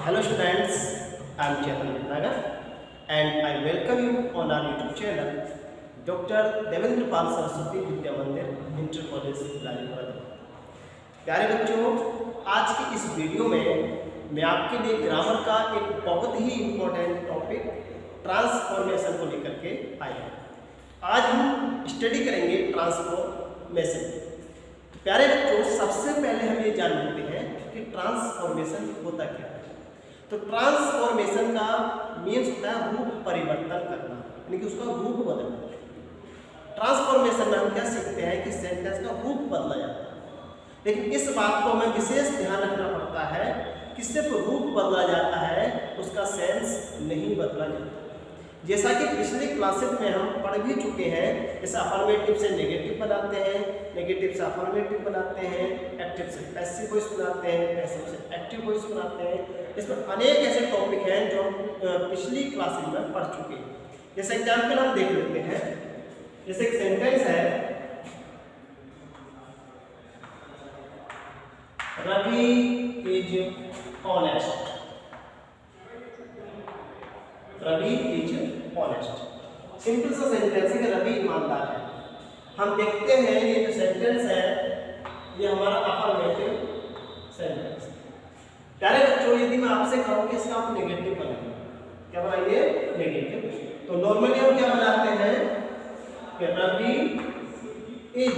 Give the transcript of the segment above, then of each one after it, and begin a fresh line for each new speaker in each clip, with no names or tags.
Hello students, I am Chetan Bhatnagar and I welcome you on our YouTube channel Dr. Devendra पाल सरस्वती विद्या मंदिर inter college Rajpura. प्यारे बच्चों, आज की इस वीडियो में मैं आपके लिए ग्रामर का एक बहुत ही इम्पोर्टेंट टॉपिक ट्रांसफॉर्मेशन को लेकर के आए हैं। आज हम स्टडी करेंगे ट्रांसफॉर्मेशन। प्यारे बच्चों, सबसे पहले हम ये जान लेते हैं कि ट्रांसफॉर्मेशन होता क्या है। तो ट्रांसफॉर्मेशन का मीन्स होता है रूप परिवर्तन करना, यानी कि उसका रूप बदलना। ट्रांसफॉर्मेशन में हम क्या सीखते हैं कि सेंटेंस का रूप बदला जाता है, लेकिन इस बात को हमें विशेष ध्यान रखना पड़ता है कि सिर्फ रूप बदला जाता है, उसका सेंस नहीं बदला जाता। जैसा कि पिछले क्लासेस में हम पढ़ भी चुके हैं, जैसे अफर्मेटिव से नेगेटिव बनाते हैं, नेगेटिव से अफर्मेटिव बनाते हैं, एक्टिव से पैसिव वॉइस बनाते हैं, पैसिव से एक्टिव वॉइस बनाते हैं। इसमें अनेक ऐसे टॉपिक हैं जो हम पिछली क्लासेस में पढ़ चुके हैं। जैसे एग्जाम्पल हम देख लेते हैं, जैसे एक सेंटेंस है, Ravi is honest. Ravi is honest simple सा सेंटेंस है कि रवि ईमानदार है। हम देखते हैं ये जो सेंटेंस है ये हमारा अफर्मेटिव सेंटेंस है। प्यारे बच्चों, यदि मैं आपसे कहूं कि इसका आप नेगेटिव बनाइए, क्या बनाइए? नेगेटिव। तो नॉर्मली हम क्या बनाते हैं कि Ravi is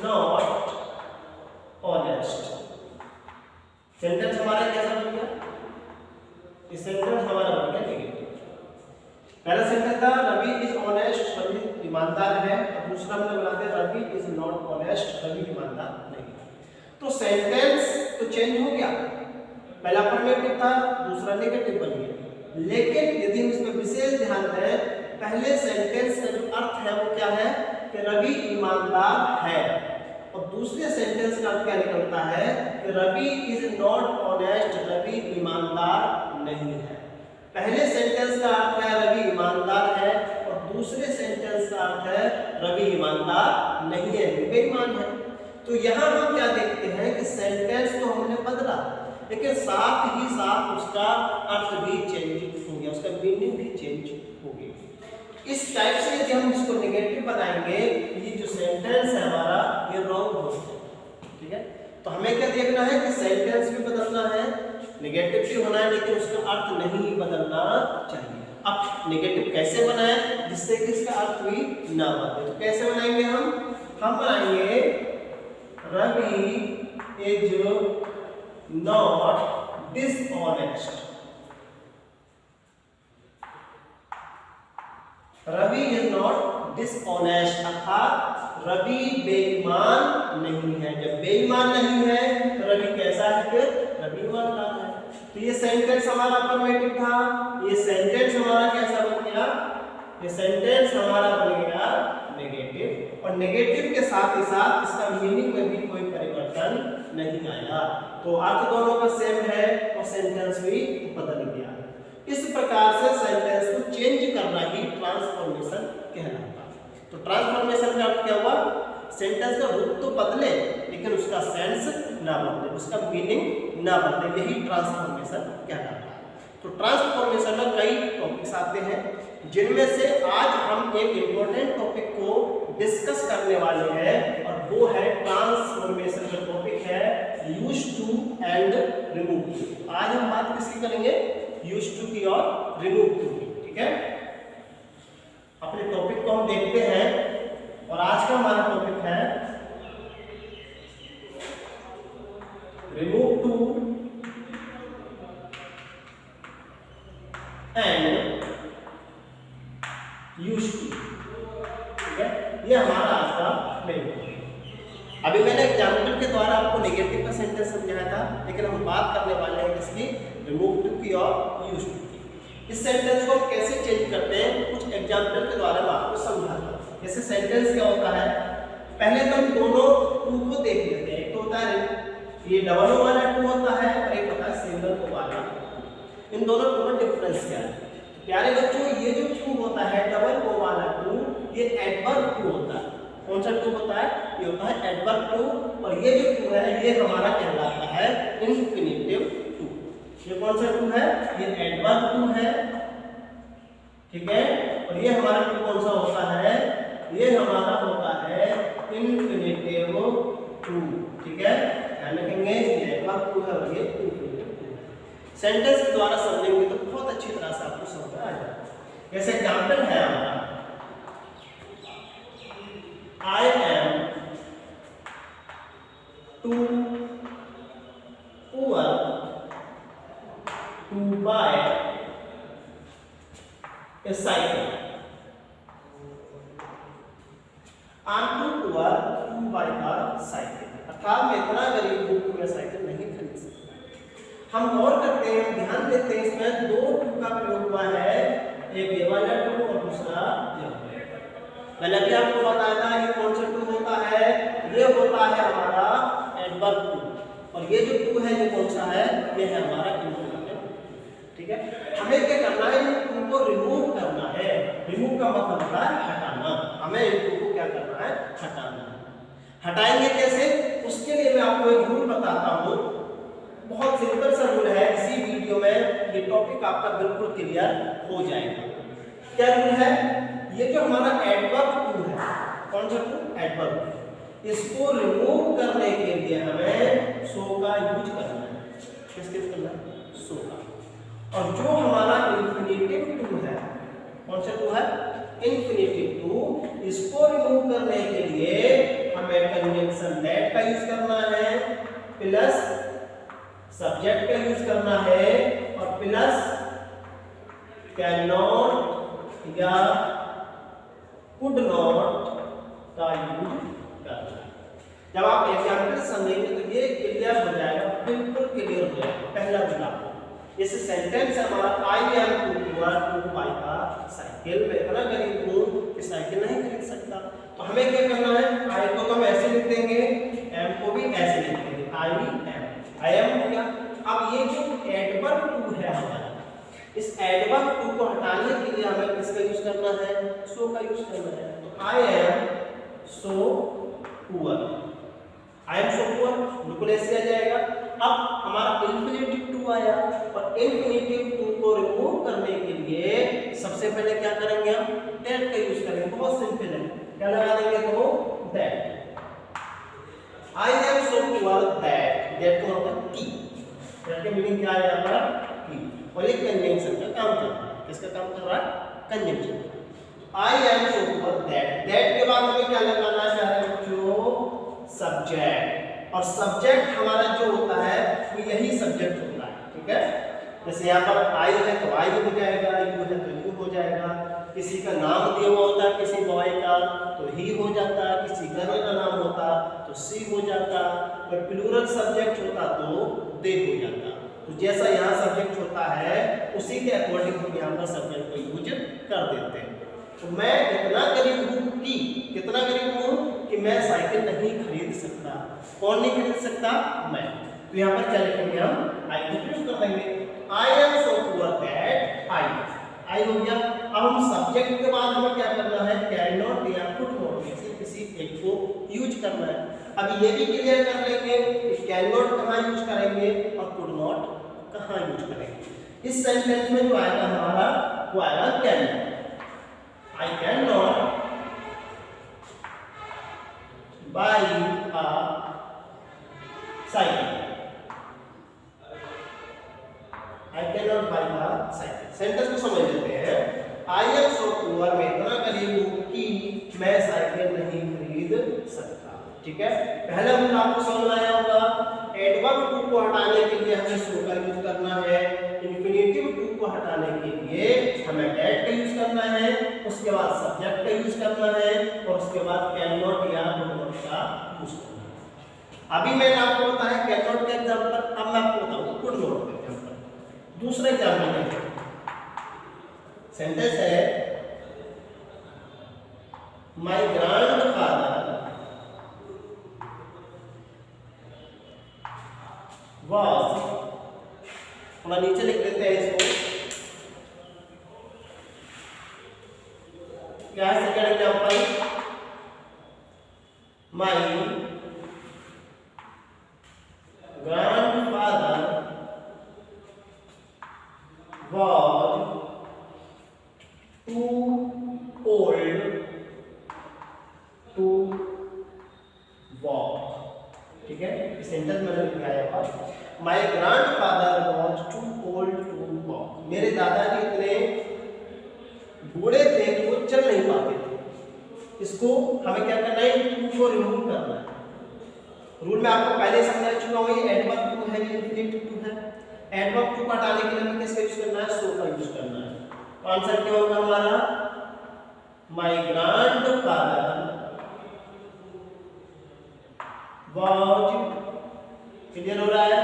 not honest. Sentence हमारा कैसा बन गया? इस सेंटेंस हमारा बन गया नेगेटिव। पहला सेंटेंस था रवि इज ऑनेस्ट, रवि ईमानदार है, और दूसरा हमने बनाते हैं Ravi is not honest, Ravi ईमानदार नहीं। तो सेंटेंस तो चेंज हो गया, पहला अफर्मेटिव था, दूसरा नेगेटिव बन गया। लेकिन यदि हम इसमें विशेष ध्यान दें, पहले सेंटेंस का जो अर्थ है वो क्या है कि रवि ईमानदार है, और दूसरे सेंटेंस का अर्थ क्या निकलता है कि Ravi is not honest, Ravi ईमानदार नहीं है। पहले सेंटेंस का अर्थ है रवि ईमानदार है, और दूसरे सेंटेंस का अर्थ है रवि ईमानदार नहीं है, बेईमान है। तो यहाँ हम क्या देखते हैं कि सेंटेंस तो हमने बदला, लेकिन साथ ही साथ उसका अर्थ भी चेंज हो गया, उसका मीनिंग भी चेंज हो गया। इस टाइप से यदि हम इसको नेगेटिव बनाएंगे, ये जो सेंटेंस है हमारा ये रॉन्ग हो जाएगा। ठीक है, तो हमें क्या देखना है कि सेंटेंस भी बदलना है, नेगेटिव भी होना है, लेकिन उसका अर्थ नहीं बदलना चाहिए। अब नेगेटिव कैसे बनाएं जिससे कि इसका अर्थ भी ना बदले? तो कैसे बनाएंगे हम बनाएंगे Ravi is not dishonest. Ravi is not dishonest, अर्थात रवि बेईमान नहीं है। जब बेईमान नहीं है तो रवि कैसा है? फिर रवि ईमानदार है। तो ये सेंटेंस हमारा अफर्मेटिव था, ये सेंटेंस हमारा कैसा बन गया? ये सेंटेंस हमारा बन गया नेगेटिव, और नेगेटिव के साथ ही साथ इसका मीनिंग में भी कोई परिवर्तन नहीं आया। तो अर्थ दोनों का सेम है और सेंटेंस भी बदल गया। इस प्रकार से सेंटेंस को चेंज करना ही ट्रांसफॉर्मेशन कहलाता है। तो ट्रांसफॉर्मेशन का अर्थ क्या हुआ? सेंटेंस का रूप तो बदले लेकिन उसका सेंस ना बदले, उसका मीनिंग ना बदले, यही ट्रांसफॉर्मेशन कहलाता है। तो ट्रांसफॉर्मेशन में कई टॉपिक्स आते हैं, जिनमें से आज हम एक इम्पोर्टेंट टॉपिक को डिस्कस करने वाले हैं, और वो है ट्रांसफॉर्मेशन का टॉपिक है use too and remove too. आज हम बात किसकी करेंगे? यूज टू की और रिमूव टू की। ठीक है, अपने टॉपिक को हम देखते हैं, और आज का हमारा टॉपिक है remove too and use too. ठीक है, ये हमारा आज का मेन टॉपिक। अभी मैंने एग्जाम्पल के द्वारा आपको नेगेटिव का सेंटेंस समझाया था, लेकिन हम बात करने वाले हैं किसकी? रिमूव टू की और यूज टू की। इस सेंटेंस को हम कैसे चेंज करते हैं, कुछ एग्जाम्पल के द्वारा मैं आपको समझाता हूँ। जैसे सेंटेंस क्या होता है, पहले तो हम दोनों टू को देख लेते हैं। एक तो होता है ये डबल ओ वाला टू होता है, और एक होता है सिंगल ओ वाला। इन दोनों टू में डिफरेंस क्या है? प्यारे बच्चों, ये जो टू होता है डबल ओ वाला टू, ये एडवर्ब टू होता है। कौन सा टू होता है? ये होता है एडवर्ब टू, और ये जो टू है ये हमारा कहलाता है इंफिनिटिव टू। ये कौन सा टू है? ये एडवर्ब टू है, ठीक है। और ये हमारा टू कौन सा होता है? ये हमारा होता है इंफिनिटिव टू, ठीक है। ध्यान रखेंगे ये एडवर्ब टू है और ये इंफिनिटिव टू है। सेंटेंस के द्वारा समझेंगे तो बहुत अच्छी तरह से आपको समझ में आ जाएगा। जैसे एग्जाम्पल है हमारा, I am too poor to buy a cycle. I am too poor to buy a cycle, अर्थात मैं इतना गरीब हूं कि मैं साइकिल नहीं खरीद सकता। हम गौर करते हैं, ध्यान देते हैं, इसमें दो टू का प्रयोग हुआ है, एक ये वाला टू और दूसरा ये। मैंने अभी आपको बताया था ये कौन सा टू होता है? ये होता है हमारा एडवर्ब टू, और ये जो टू है ये कौन सा है? ये है हमारा इंफिनिटिव, ठीक है। हमें क्या करना है? इन टू को रिमूव करना है। रिमूव का मतलब होता है हटाना। हमें इन टू को क्या करना है? हटाना है। हटाएंगे कैसे? उसके लिए मैं आपको एक रूल बताता हूँ, बहुत सिंपल सा रूल है। इसी वीडियो में ये टॉपिक आपका बिल्कुल क्लियर हो जाएगा। क्या रूल है? ये जो हमारा एडवर्ब टू है, कौन सा टू? एडवर्ब, इसको रिमूव करने के लिए हमें सो का यूज करना है। किस करना है? सो का। और जो हमारा इंफिनिटिव टू है, कौन सा टू है? इंफिनिटिव टू, इसको रिमूव करने के लिए हमें कंजंक्शन दैट का यूज करना है, प्लस सब्जेक्ट का यूज करना है, और प्लस कैन नॉट या कुड नॉट का यूज करना है। जब आप एग्जाम्पल समझेंगे तो ये क्लियर हो जाएगा, बिल्कुल क्लियर हो जाएगा। पहला रूल, इस सेंटेंस हमारा I am too poor to buy a cycle, मैं इतना गरीब हूं कि साइकिल नहीं खरीद सकता। तो हमें क्या करना है? आई को तो हम ऐसे लिख देंगे, एम को भी ऐसे लिख देंगे, आई एम हो गया। अब ये जो एडवर्ब टू है हमारा, इस एडवर्ब टू को हटाने के लिए हमें किसका यूज करना है? सो का यूज करना है। तो I am so poor, I am so poor बिल्कुल ऐसे आ जाएगा। अब हमारा इंफिनिटिव टू आया, और इंफिनिटिव टू को रिमूव करने के लिए सबसे पहले क्या करेंगे? हम दैट का यूज करेंगे। बहुत सिंपल है, क्या लगा देंगे? तो that, I am so poor that, that का मतलब की, दैट का मीनिंग क्या है हमारा? की। और ये कंजंक्शन का काम कर रहा है। किसका काम कर रहा है? Conjunction. I am so poor that, that के बाद हमें क्या लगाना है प्यारे बच्चों? सब्जेक्ट। और सब्जेक्ट हमारा जो होता है वो यही सब्जेक्ट होता है, ठीक है। जैसे यहाँ पर आई है तो आई हो जाएगा, यू है तो यू हो जाएगा, किसी का नाम दिया हुआ होता है किसी बॉय का तो ही हो जाता, किसी गर्ल का नाम होता तो सी हो जाता, कोई प्लूरल सब्जेक्ट होता तो दे हो जाता। तो जैसा यहाँ सब्जेक्ट होता है उसी के अकॉर्डिंग हम यहाँ पर सब्जेक्ट को यूज कर देते हैं। तो मैं इतना गरीब हूँ कि, कितना गरीब हूँ कि मैं साइकिल नहीं खरीद सकता। कौन नहीं खरीद सकता? मैं। तो यहाँ पर क्या लिखेंगे? हम आई को यूज कर देंगे। I am so poor that I हो गया। अब हम सब्जेक्ट के बाद हमें क्या करना है? कैन नॉट या कुड नॉट में से किसी एक को यूज करना है। अब ये भी क्लियर कर लेंगे कि कैन नॉट कहाँ यूज करेंगे और कुड नॉट कहाँ यूज करेंगे। इस सेंटेंस में जो आएगा हमारा वो आएगा can not. I cannot buy a cycle. I cannot buy a cycle. Sentence को समझ लेते हैं। I am so poor, मैं इतना गरीब हूँ कि मैं साइकिल नहीं खरीद सकता, ठीक है। पहला रूल आपको समझ आया होगा। एडवर्ब टू को हटाने के लिए हमें सो का यूज करना है, इंफिनिटिव टू को हटाने के लिए हमें दैट का यूज करना है, उसके बाद सब्जेक्ट का यूज करना है, और उसके बाद कैन नॉट या कुड नॉट का यूज करना है। अभी मैंने आपको बताया कैन नॉट का एग्जांपल, अब मैं आपको बताऊंगा कुड नॉट का एग्जांपल। दूसरा एग्जांपल है, सेंटेंस है माय ग्रैंडफादर वाज, थोड़ा नीचे लिख लेते हैं इसको, क्या है second example? My grandfather was too old to walk। ठीक है, इस सेंटेंस में मैंने लिखा है यहाँ पर my grandfather was too old to walk. मेरे दादाजी इतने बूढ़े थे कि वो चल नहीं पाते थे। इसको हमें क्या करना है, टू को रिमूव करना है। रूल में आपको पहले समझा चुका हूं, ये एडवर्ब टू है, ये इंफिनिटिव टू है। एडवर्ब टू को हटाने के लिए हमें किसका यूज करना है, सो का यूज करना है। तो आंसर क्या होगा हमारा, माय ग्रैंडफादर वाज। क्लियर हो रहा है।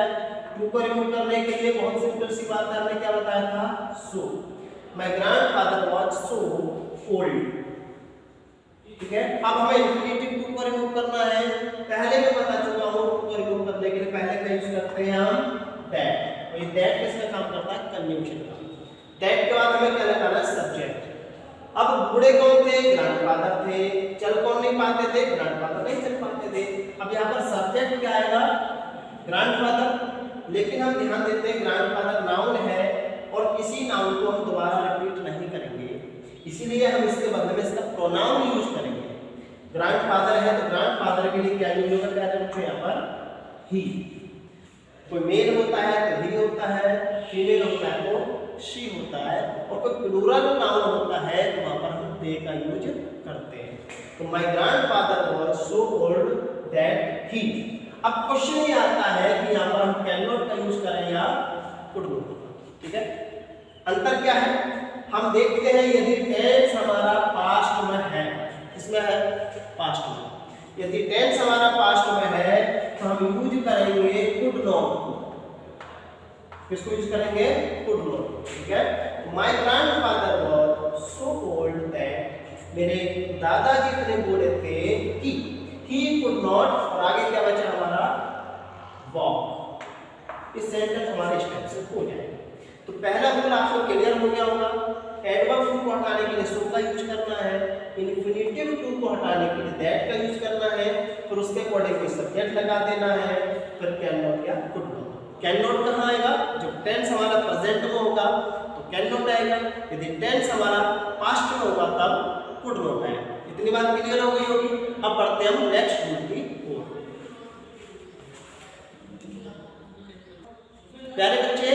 टू को रिमूव करने के लिए बहुत सिंपल सी बात है, हमने क्या बताया था, so. My grandfather was so old. ठीक है, अब हमें इंफिनिटिव टू को रिमूव करना है। पहले मैं बता चुका हूं, टू को रिमूव करने के लिए पहले क्या यूज करते हैं हम, दैट। तो ये दैट किसका काम करता है, कंजंक्शन का। दैट के बाद हमें क्या लगाना है, सब्जेक्ट। अब बूढ़े कौन थे, ग्रैंडफादर थे। चल कौन नहीं पाते थे, ग्रैंडफादर नहीं चल पाते थे। अब यहाँ पर सब्जेक्ट क्या आएगा, ग्रैंडफादर। लेकिन हम ध्यान देते हैं ग्रैंडफादर नाउन है और इसी नाउन को हम दोबारा रिपीट नहीं करेंगे, इसीलिए हम इसके बदले में इसका प्रोनाउन यूज करेंगे। ग्रैंडफादर है तो ग्रैंडफादर के लिए क्या यूज होगा, प्यारे बच्चों, यहाँ पर ही। कोई मेल होता है तो ही होता है, फीमेल होता है तो शी होता है, और कोई प्लूरल नाउन होता है तो वहां पर हम दे का यूज करते हैं। तो my grandfather was so old that he. अब क्वेश्चन ये आता है कि यहाँ पर हम कैन नॉट का यूज करें या कुड नॉट। ठीक है, अंतर क्या है, हम देखते हैं यदि टेंस हमारा पास्ट में है, इसमें है पास्ट में, यदि टेंस हमारा पास्ट में है तो हम यूज करेंगे कुड नॉट। किसको यूज करेंगे, कुड नॉट। ठीक है, my grandfather was so old that, मेरे दादाजी इतने बूढ़े थे कि ही कुड नॉट, और आगे क्या बचा हमारा, वॉक। इस सेंटेंस हमारे स्टेप से हो जाएगा। तो पहला रूल आपको क्लियर हो गया होगा। एडवर्ब टू को हटाने के लिए सो का यूज करना है, इन्फिनिटिव टू को हटाने के लिए दैट का यूज करना है, फिर उसके अकॉर्डिंग कोई सब्जेक्ट लगा देना है, फिर कैन नॉट या कुड नॉट। कैन नॉट कहाँ आएगा, जब टेंस हमारा प्रेजेंट में होगा तो कैन नॉट आएगा, यदि टेंस हमारा पास्ट में होगा तब कुड नॉट आएगा। इतनी बात क्लियर हो गई होगी। अब बढ़ते हैं हम नेक्स्ट रूल की ओर। प्यारे बच्चे,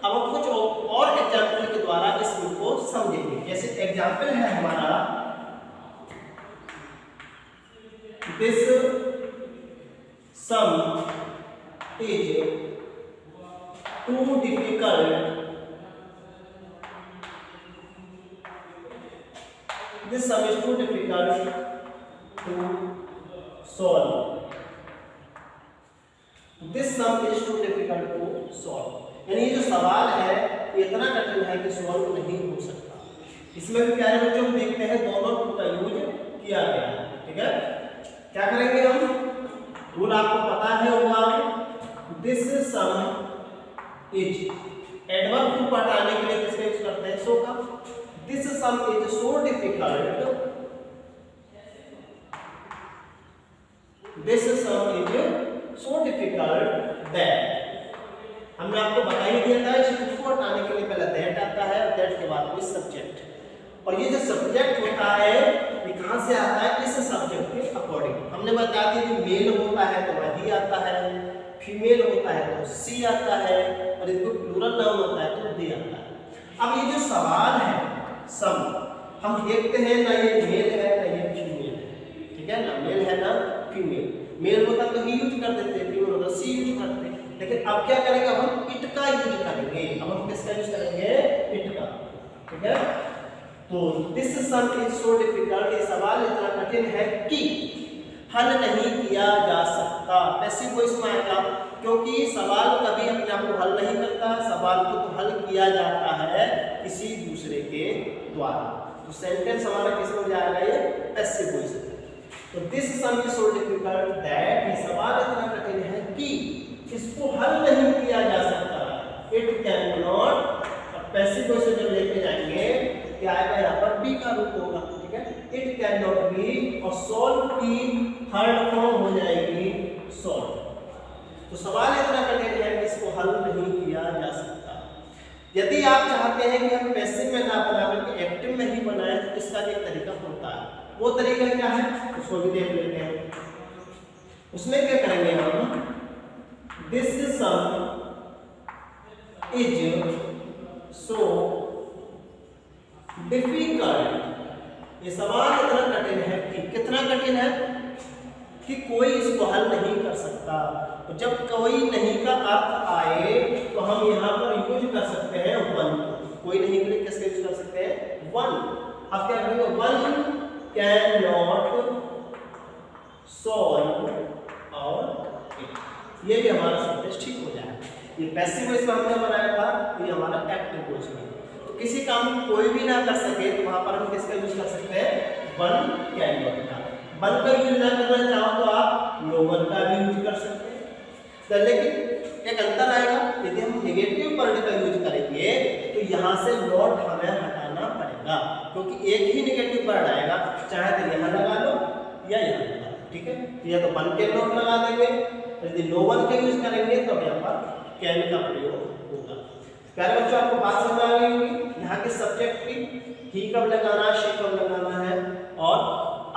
अब हम कुछ और एग्जाम्पल के द्वारा इस रूल को समझेंगे। जैसे एग्जाम्पल है हमारा, this sum is too difficult, this sum is too difficult to solve, this sum is too difficult to solve। यानी ये जो सवाल है ये इतना कठिन है कि सॉल्व नहीं हो सकता। इसमें भी प्यारे बच्चों हम देखते हैं दोनों टू का यूज किया गया है। ठीक है, क्या करेंगे हम, रूल आपको पता है होगा, this sum is, adverb too को हटाने के लिए किसका यूज करते हैं, सो का। This sum is so difficult, this sum is so difficult that, हमने आपको बता ही दिया था इसको हटाने के लिए पहले दैट आता है और दैट के बाद कोई सब्जेक्ट, और ये जो सब्जेक्ट होता है ये कहाँ से आता है, इस सब्जेक्ट के अकॉर्डिंग। हमने बता दिया कि मेल होता है तो वही आता है, फीमेल होता है तो सी आता है, और यदि प्लूरल नाउन होता है तो दे आता है। अब ये जो सवाल है सम, हम देखते हैं ना ये मेल है ना ये फीमेल है। ठीक है ना, मेल है ना फीमेल। मेल होता तो ही यूज कर देते, फीमेल होता सी यूज करते। लेकिन अब क्या करेंगे, हम इट का यूज करेंगे। अब हम किसका यूज करेंगे, इट का। ठीक है, तो this sum is so difficult, ये सवाल इतना कठिन है कि हल नहीं किया जा सकता। पैसिव वॉइस में आएगा, क्योंकि सवाल कभी अपने आप को हल नहीं करता, सवाल को तो हल किया जाता है किसी दूसरे के द्वारा। तो सेंटेंस हमारा किस में जाएगा, ये पैसिव वॉइस है। तो this sum is so difficult that, ये सवाल इतना कठिन है कि इसको हल नहीं किया जा सकता। It can not, passive voice जब लेके जाएंगे तो क्या आएगा, यहाँ पर बी का रूप होगा। ठीक है, इट कैन नॉट बी, और सॉल्व की थर्ड फॉर्म हो जाएगी सॉल्व। तो सवाल इतना कठिन है कि इसको हल नहीं किया जा सकता। यदि आप चाहते हैं कि हम पैसिव में ना बना करके एक्टिव में ही बनाए तो इसका एक तरीका होता है। वो तरीका क्या है उसको भी देख लेते हैं। उसमें क्या करेंगे हम, this sum is so difficult, ये सवाल इतना कठिन है कि कितना कठिन है कि कोई इसको हल नहीं कर सकता। तो जब कोई नहीं का अर्थ आए तो हम यहाँ पर यूज कर सकते हैं वन। कोई नहीं के लिए किसका यूज कर सकते हैं, वन। अब क्या करेंगे, वन कैन नॉट सॉल्व और इट। ये भी हमारा सेंटेंस ठीक हो जाएगा। ये पैसिव वॉइस में हमने बनाया था, ये हमारा एक्टिव वॉइस में। तो किसी काम को कोई भी ना कर सके तो वहां पर हम किसका यूज कर सकते हैं, वन कैन नॉट का। वन का यूज ना करना चाहो तो आप नो वन का भी यूज कर सकते हैं। तो लेकिन एक अंतर आएगा, यदि हम नेगेटिव वर्ड का यूज करेंगे तो यहाँ से नॉट हमें हटाना पड़ेगा, क्योंकि एक ही नेगेटिव वर्ड आएगा, चाहे तो यहाँ लगा लो या यहाँ लगा लो, ठीक है। तो या तो वन कैन नॉट लगा देंगे, यदि नो वन का यूज करेंगे तो यहाँ पर कैन का प्रयोग होगा। प्यारे बच्चों, आपको बात समझ आ गई होगी यहाँ के सब्जेक्ट की, ही कब लगाना, शी कब लगाना है। और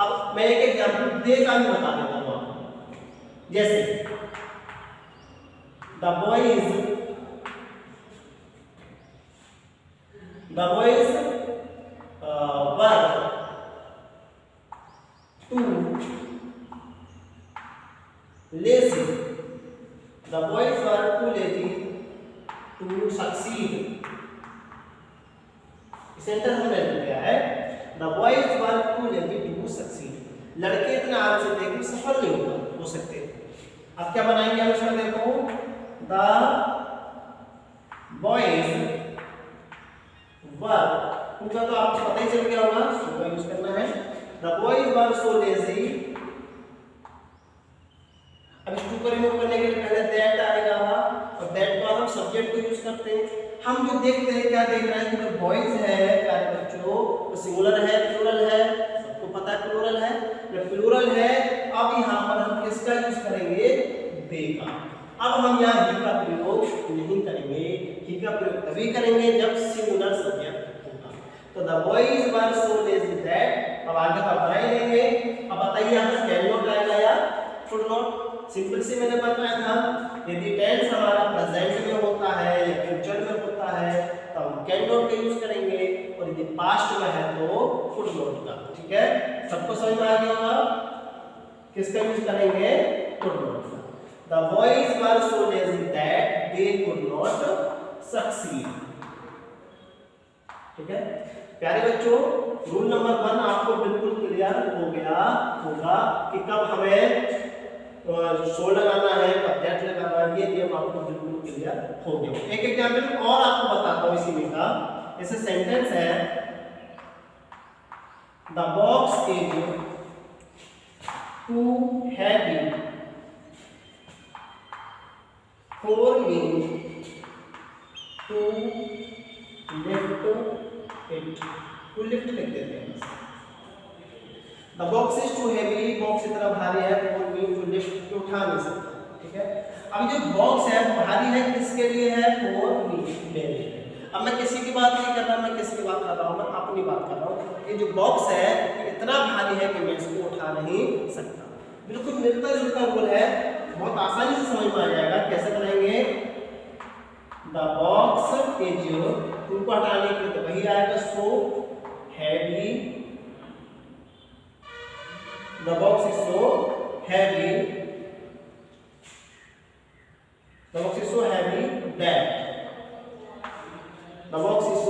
अब मैं एक एग्जांपल दे का भी बता देता हूँ आपको। जैसे the boys were too lazy, the boys were too lazy to succeed. Sentence हमने लिख दिया है, the boys were too lazy to succeed. लड़के इतने आलसी थे कि सफल नहीं हो सकते। अब क्या बनाएंगे हम इसमें, देखो, द बॉयज वर, टू का तो आपको पता ही चल गया होगा, सो का यूज करना है। The boys were so lazy. अब इस टू को रिमूव करने के लिए पहले दैट आएगा, और दैट को हम सब्जेक्ट को यूज करते हैं। हम जो देखते हैं, क्या देख रहे हैं कि जो बॉयज है प्यारे बच्चों, वो सिंगुलर है, प्लूरल है, सबको पता है प्लूरल है। जब प्लूरल है, अब यहाँ पर हम किसका यूज करेंगे, दे का। अब हम यहाँ ही का प्रयोग नहीं करेंगे, ही का प्रयोग तभी करेंगे जब सिंगुलर सब्जेक्ट होगा। तो the boys were so lazy that, अब आगे का पढ़ाई लेंगे। अब बताइए यहाँ पर कैन नॉट आएगा या शुड नॉट। सिंपल से मैंने बताया था, यदि टेंस हमारा प्रेजेंट में होता है या फ्यूचर में होता है तो हम कैन नॉट का यूज करेंगे, और यदि पास्ट में है तो शुड नॉट का। ठीक है, सबको समझ में आ गया होगा किसका यूज करेंगे, शुड नॉट का। The boys were so lazy that they could not succeed. ठीक है प्यारे बच्चों, रूल नंबर 1 आपको बिल्कुल क्लियर हो गया होगा कि कब हमें सो लगाना है, कब दैट लगाना है, ये नियम आपको बिल्कुल क्लियर हो गया। एक एग्जांपल और आपको बताता हूं इसी में का। ऐसे सेंटेंस है, the box is too heavy for me to lift it. To lift लिख देते हैं। The box is too heavy, बॉक्स इतना भारी है, for me to lift, कि उठा नहीं सकता। ठीक है, अब जो बॉक्स है भारी है, किसके लिए है, for me, मेरे लिए। अब मैं किसी की बात नहीं कर रहा, मैं किसकी बात कर रहा हूँ, मैं अपनी बात कर रहा हूँ। ये जो बॉक्स है इतना भारी है कि मैं इसको उठा नहीं सकता। बिल्कुल मिलता जुलता रूल है, बहुत आसानी से समझ में आ जाएगा। कैसे बनाएंगे, द बॉक्स इज, टू को हटाने के लिए तो वही आएगा, so heavy. The box is so heavy. The box is so heavy that. The box is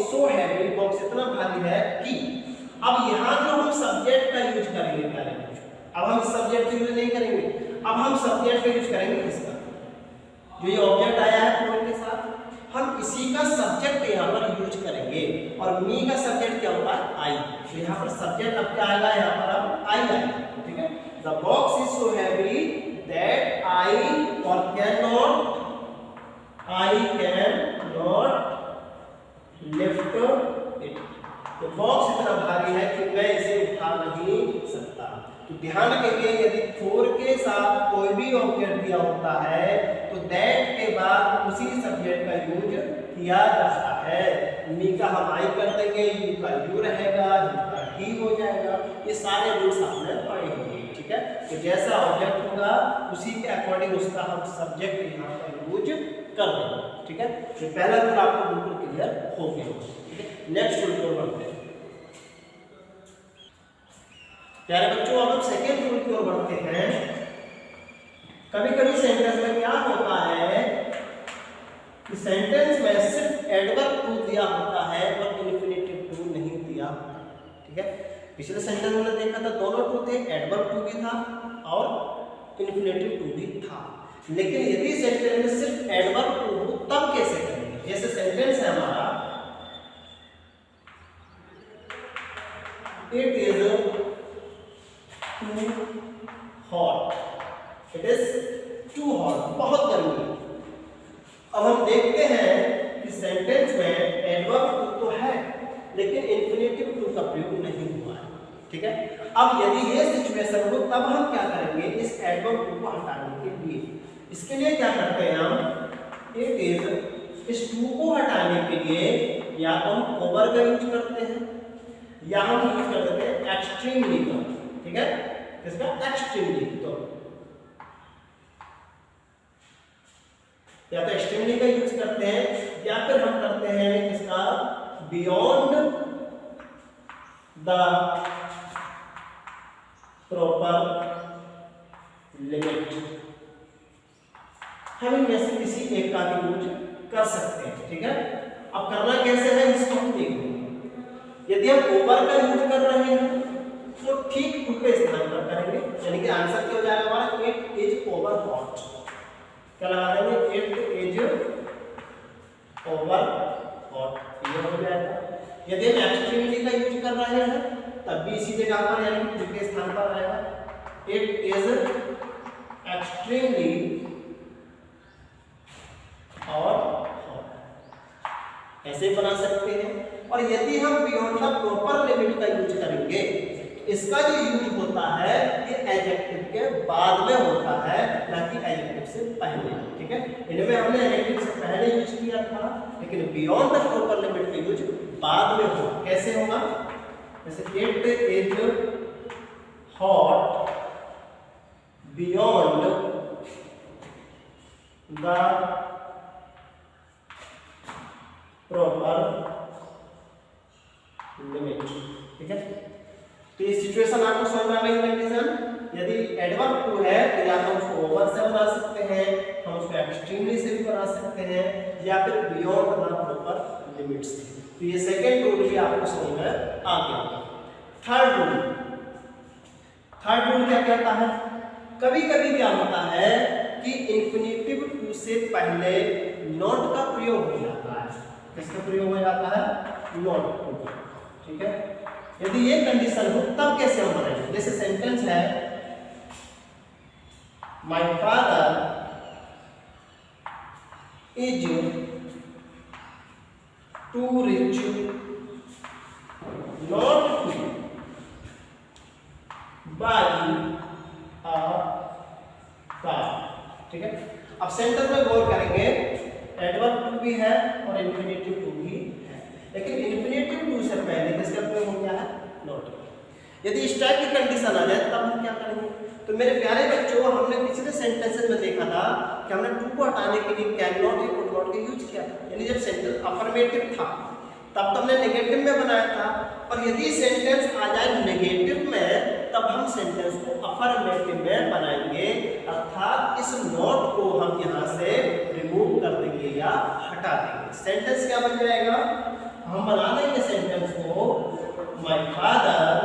so heavy. Box इतना भारी है कि। अब यहाँ जो हम सब्जेक्ट का यूज करेंगे प्यारे बच्चों, अब हम सब्जेक्ट का यूज नहीं करेंगे, अब हम सब्जेक्ट का यूज करेंगे किसका, जो ये ऑब्जेक्ट आया है फोन के साथ, हम इसी का सब्जेक्ट यहाँ पर यूज करेंगे। और मी का सब्जेक्ट क्या होता है, आई। तो यहाँ पर सब्जेक्ट अब क्या आएगा, यहाँ पर अब आई आएगा। ठीक है, the box is so heavy that I can not lift it. तो बॉक्स इतना भारी है कि मैं इसे उठा नहीं सकता। तो ध्यान रखिए, यदि फोर के साथ कोई भी ऑब्जेक्ट दिया होता है तो दैट के बाद उसी सब्जेक्ट का यूज किया जाता है। मी का हम आई कर देंगे, यू का यू रहेगा, ही का ही हो जाएगा। ये सारे रूल्स आपने पढ़े होंगे, ठीक है। तो जैसा ऑब्जेक्ट होगा उसी के अकॉर्डिंग उसका हम सब्जेक्ट यहाँ पर यूज कर देंगे, ठीक है। तो पहला रूल आपको बिल्कुल क्लियर हो गया, ठीक है। नेक्स्ट रूल को बढ़ते हैं प्यारे बच्चों। अब हम सेकेंड रूल की ओर बढ़ते हैं। कभी कभी सेंटेंस में क्या होता है कि सेंटेंस में सिर्फ एडवर्ब टू दिया होता है और इन्फिनेटिव टू नहीं दिया होता, ठीक है। पिछले सेंटेंस में देखा था दोनों टू थे, एडवर्ब टू भी था और इन्फिनेटिव टू भी था। लेकिन यदि सेंटेंस में सिर्फ एडवर्ब टू हो तब कैसे करेंगे? जैसे सेंटेंस है हमारा, it is too hot, it is too hot, बहुत गर्मी। अब हम देखते हैं कि सेंटेंस में एडवर्ब टू तो है लेकिन इन्फिनेटिव टू का प्रयोग नहीं हुआ है, ठीक है। अब यदि ये सिचुएशन हो तब हम क्या करेंगे? इस एडवर्ब टू को हटाने के लिए, इसके लिए क्या करते हैं हम? इट इज, इस टू को हटाने के लिए या तो हम ओवर का यूज करते हैं या हम यूज कर देते हैं एक्सट्रीमली का, ठीक है। इसका एक्सट्रीमली, तो या तो एक्सट्रीमली का यूज करते हैं या फिर हम करते हैं इसका बियॉन्ड द प्रॉपर लिमिट। हम इनमें से किसी एक का भी यूज कर सकते हैं, ठीक है। अब करना कैसे है इसको हम देखेंगे। यदि हम ओवर का यूज कर रहे हैं तो ठीक टू के स्थान पर करेंगे, यानी कि आंसर क्या हो जाएगा हमारा? It is over hot. क्या लगा देंगे? इट इज ओवर हॉट, ये हो जाएगा। यदि हम एक्सट्रीमली का यूज कर रहे हैं तब भी इसी जगह पर यानी कि टू के स्थान पर आएगा। इट इज एक्सट्रीमली और हॉट, ऐसे बना सकते हैं। और यदि हम बियॉन्ड द प्रॉपर लिमिट का यूज करेंगे, इसका जो यूज होता है ये एडजेक्टिव के बाद में होता है, ना कि एडजेक्टिव से पहले, ठीक है। इनमें हमने एडजेक्टिव से पहले यूज किया था, लेकिन बियॉन्ड द प्रॉपर लिमिट का यूज बाद में होगा। कैसे होगा? जैसे it is hot beyond the proper limit, ठीक है। तो ये सिचुएशन आपको समझ में आ गई कंडीशन। यदि एडवर्ब टू है तो या तो उसको ओवर से बना सकते हैं, हम उसको एक्सट्रीमली से भी बना सकते हैं, या फिर बियॉन्ड द प्रॉपर लिमिट से। तो ये सेकंड रूल भी आपको समझ में आ गया। थर्ड रूल क्या कहता है? कभी कभी क्या होता है कि इंफिनिटिव टू से पहले नॉट का प्रयोग हो जाता है। किसका प्रयोग हो जाता है? नॉट टू, ठीक है। यदि ये कंडीशन हो तब कैसे हम बनाएंगे? जैसे सेंटेंस है, my father is too rich not to buy a car, ठीक है। अब सेंटेंस में गौर करेंगे, एडवर्ब टू भी है और इंफिनिटिव टू भी है, लेकिन इंफिनिटिव टू से पहले किसका प्रयोग हो गया है? नॉट। यदि इस टाइप की कंडीशन आ जाए तब हम क्या करेंगे? तो मेरे प्यारे बच्चों, हमने पिछले सेंटेंसेस में देखा था कि हमने टू को हटाने के लिए कैन नॉट या कुड नॉट का यूज किया था। यानी जब सेंटेंस अफर्मेटिव था तब तो हमने नेगेटिव में बनाया था, और यदि सेंटेंस आ जाए नेगेटिव में तब हम सेंटेंस को अफर्मेटिव में बनाएंगे, अर्थात इस नॉट को हम यहाँ से रिमूव कर देंगे या हटा देंगे। सेंटेंस क्या बन जाएगा? हम बना देंगे सेंटेंस को, my father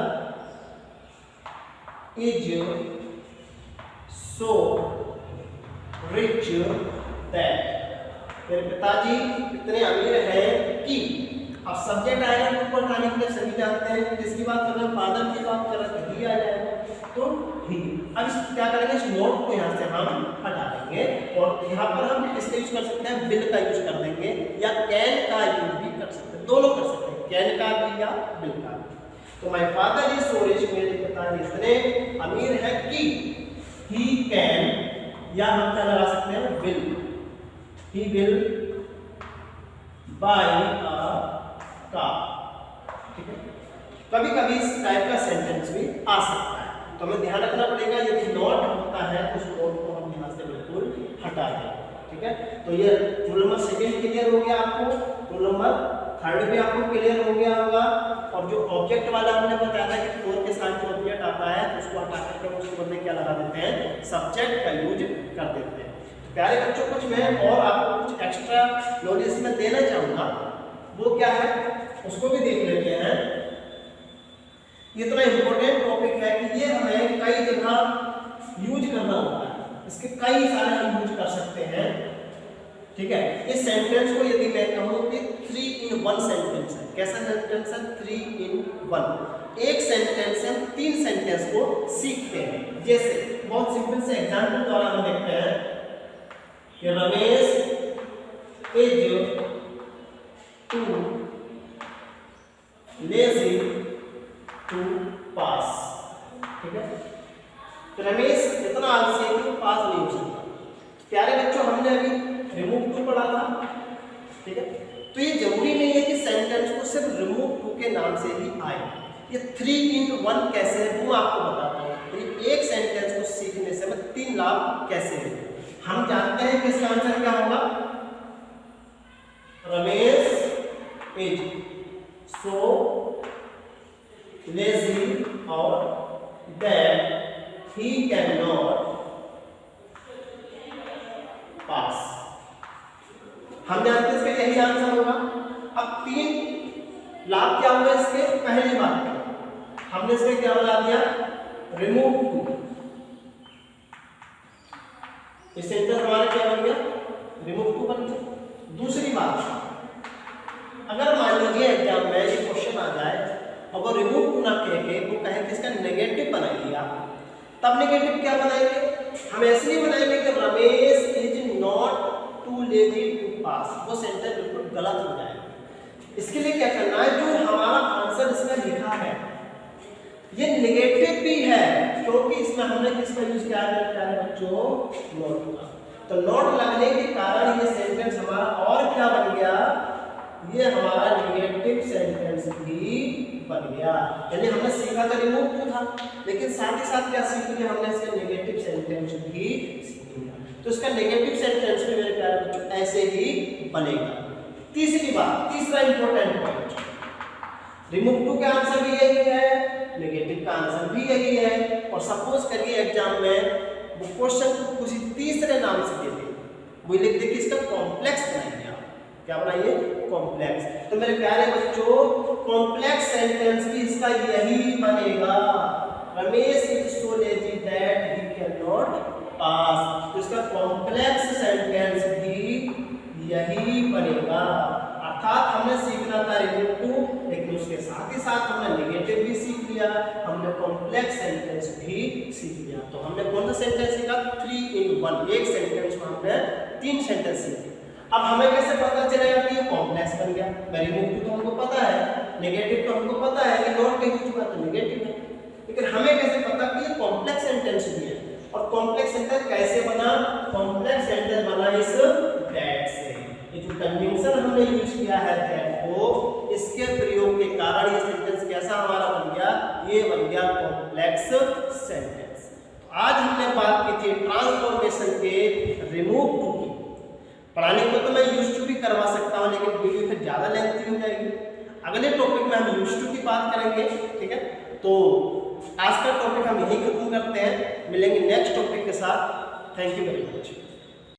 is so rich that, मेरे पिताजी इतने अमीर हैं कि। अब सब्जेक्ट आएगा टू को हटाने के लिए, सभी जानते हैं किसकी बात कर रहे हैं? फादर की बात कर रहे हैं, ही आ जाएगा, तो ही। अब क्या करेंगे? इस नोट को यहाँ से हम हटा देंगे और यहाँ पर हम किसका यूज कर सकते हैं? विल का यूज कर देंगे या कैन का यूज भी कर सकते हैं, दोनों कर सकते हैं, कैन का भी या विल का भी। तो my father is so rich, मेरे पिताजी इतने अमीर है कि ही कैन, या हम क्या लगा सकते हैं? Will, he will buy a car. ठीक है, कभी कभी इस टाइप का सेंटेंस भी आ सकता है, तो हमें ध्यान रखना पड़ेगा यदि नॉट होता है तो उस नॉट को हम यहाँ से बिल्कुल हटा दें। ठीक है, तो ये रूल नंबर 2 क्लियर हो गया आपको, रूल नंबर 3 भी आपको क्लियर हो गया होगा। और जो ऑब्जेक्ट वाला हमने बताया था कि 4 के साथ जो ऑब्जेक्ट आता है तो उसको हटा करके उसके बदले क्या लगा देते हैं, सब्जेक्ट का यूज कर देते हैं। तो प्यारे बच्चों, कुछ मैं और आपको कुछ एक्स्ट्रा नॉलेज में देना चाहूँगा, वो क्या है उसको भी देख लेते हैं। इतना इम्पोर्टेंट टॉपिक है कि ये हमें कई जगह यूज करना होता है, इसके कई सारे हम यूज कर सकते हैं। ठीक है, इस सेंटेंस को यदि मैं कहूँ कि 3 in 1 सेंटेंस है, कैसा सेंटेंस है, 3 in 1, एक सेंटेंस से हम 3 सेंटेंस को सीखते हैं। जैसे बहुत सिंपल से एग्जांपल द्वारा हम देखते हैं कि Ramesh is too lazy to pass. ठीक है, तो रमेश इतना आलसी है कि वो पास नहीं हो सकता। प्यारे बच्चों, हमने अभी रिमूव टू पढ़ा था। ठीक है, तो ये जरूरी नहीं है कि सेंटेंस को सिर्फ रिमूव टू के नाम से ही आए। ये 3 in 1 कैसे है वो आपको बताता हूँ। तो एक सेंटेंस को सीखने से हमें 3 लाभ कैसे हैं हम जानते हैं कि इसका आंसर क्या होगा। रमेश इज सो लेजी और that he can not pass. हम जानते हैं इसका यही आंसर होगा। अब 3 लाभ क्या हुआ इसके, पहली बात हमने इसमें क्या बना दिया, रिमूव टू। इस सेंटेंस हमारा क्या बन गया, रिमूव टू बन गया। दूसरी बात, अगर मान लीजिए एग्जाम में ये क्वेश्चन आ जाए और वो रिमूव टू ना कह के वो कहे कि इसका नेगेटिव बनाइए आप, तब नेगेटिव क्या बनाएंगे, हम ऐसे नहीं बनाएंगे कि Ramesh is not too lazy to pass, वो सेंटेंस बिल्कुल गलत हो जाएगा। इसके लिए क्या करना है, जो हमारा आंसर इसमें लिखा है ये नेगेटिव भी है, क्योंकि इसमें हमने किसका यूज किया है प्यारे बच्चों, नॉट का। तो नॉट लगने के कारण ये सेंटेंस हमारा और क्या बन गया, ये हमारा नेगेटिव सेंटेंस भी बन गया। यानी हमने सीखा तो रिमूव टू था, लेकिन साथ ही साथ क्या सीख लिया हमने, इसका नेगेटिव सेंटेंस भी सीख लिया। तो इसका नेगेटिव सेंटेंस भी मेरे प्यारे बच्चों ऐसे ही बनेगा। तीसरी बात, तीसरा इंपॉर्टेंट पॉइंट, रिमूव टू का आंसर भी यही है, नेगेटिव का आंसर भी यही है। और सपोज करिए एग्जाम में वो क्वेश्चन को किसी तीसरे नाम से दे दे, वो लिख दे कि इसका कॉम्प्लेक्स बनाइए, क्या बनाइए, कॉम्प्लेक्स। तो मेरे प्यारे बच्चों, कॉम्प्लेक्स सेंटेंस भी इसका यही बनेगा, Ramesh is so lazy that he can not pass. तो इसका कॉम्प्लेक्स सेंटेंस भी यही बनेगा। अर्थात हमने सीखना था रिमूव टू, लेकिन उसके साथ ही साथ हमने नेगेटिव भी सीख लिया, हमने कॉम्प्लेक्स सेंटेंस भी सीख लिया। तो हमने कौन सा सेंटेंस सीखा, 3 in 1, एक सेंटेंस में हमने 3 सेंटेंस सीखे। अब हमें कैसे पता चलेगा कि ये कॉम्प्लेक्स बन गया, रिमूव टू तो हमको पता है, नेगेटिव तो हमको पता है कि नॉट के यूज हुआ तो नेगेटिव है, लेकिन हमें कैसे पता कि ये कॉम्प्लेक्स सेंटेंस भी है। और कॉम्प्लेक्स सेंटेंस कैसे बना, कॉम्प्लेक्स सेंटेंस बना इस दैट से। ये जो कंजंक्शन हमने यूज किया है दैट को, इसके प्रयोग के कारण ये सेंटेंस कैसा हमारा बन गया, ये बन गया कॉम्प्लेक्स सेंटेंस। तो आज हमने बात की थी ट्रांसफॉर्मेशन के रिमूव टू की। पढ़ाने को तो मैं यूज टू भी करवा सकता हूँ, लेकिन वीडियो फिर ज़्यादा लेंथी हो जाएगी। अगले टॉपिक में हम यूज टू की बात करेंगे। ठीक है, तो आज का टॉपिक हम यही खत्म करते हैं, मिलेंगे नेक्स्ट टॉपिक के साथ। Thank you very much.